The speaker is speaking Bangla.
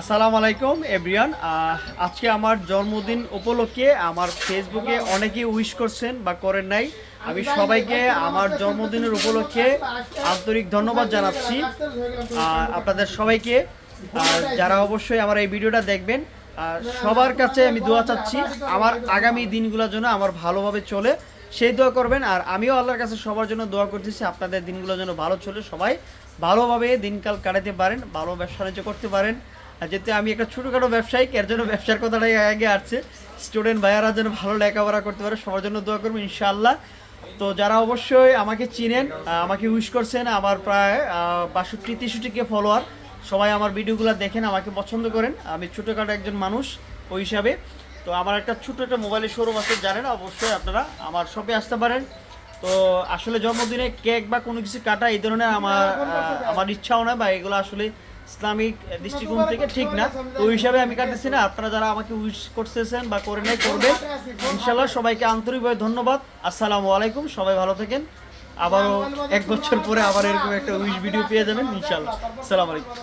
আসসালামু আলাইকুম এভরিওয়ান। আজকে আমার জন্মদিন উপলক্ষে আমার ফেসবুকে অনেকেই উইশ করছেন বা করেন নাই। আমি সবাইকে আমার জন্মদিনের উপলক্ষে আন্তরিক ধন্যবাদ জানাচ্ছি আপনাদের সবাইকে। যারা অবশ্যই আমার এই ভিডিওটা দেখবেন, সবার কাছে আমি দোয়া চাচ্ছি আমার আগামী দিনগুলোর জন্য আমার ভালোভাবে চলে, সেই দোয়া করবেন। আর আমিও আল্লাহর কাছে সবার জন্য দোয়া করতেছি আপনাদের দিনগুলো যেন ভালো চলে, সবাই ভালোভাবে দিনকাল কাটাতে পারেন, ভালো ব্যবসা বাণিজ্য করতে পারেন। আর যেহেতু আমি একটা ছোটোখাটো ব্যবসায়িক, এর জন্য ব্যবসার কথাটাই আগে আসছে। স্টুডেন্ট ভাইয়ারা যেন ভালো লেখাপড়া করতে পারে, সবার জন্য দোয়া করবেন ইনশাআল্লাহ। তো যারা অবশ্যই আমাকে চিনেন, আমাকে উইশ করছেন, আমার প্রায় 62-63কে ফলোয়ার, সবাই আমার ভিডিওগুলো দেখেন, আমাকে পছন্দ করেন। আমি ছোটোখাটো একজন মানুষ ওই হিসাবে। তো আমার একটা ছোটো একটা মোবাইলের শোরুম আছে, জানেন, অবশ্যই আপনারা আমার শপে আসতে পারেন। তো আসলে জন্মদিনে কেক বা কোনো কিছু কাটা এই ধরনের আমার ইচ্ছাও না, বা এগুলো আসলে ইসলামিক দৃষ্টিকোণ থেকে ঠিক না। তো ওই হিসাবে আমি কাটতেছি না। আপনারা যারা আমাকে উইশ করতেছেন বা করে নাই, করবেন ইনশাল্লাহ। সবাইকে আন্তরিকভাবে ধন্যবাদ। আসসালামু আলাইকুম, সবাই ভালো থাকেন। আবারও 1 বছর পরে আবার এরকম একটা উইশ ভিডিও পেয়ে যাবেন ইনশাল্লাহ। আসসালামু আলাইকুম।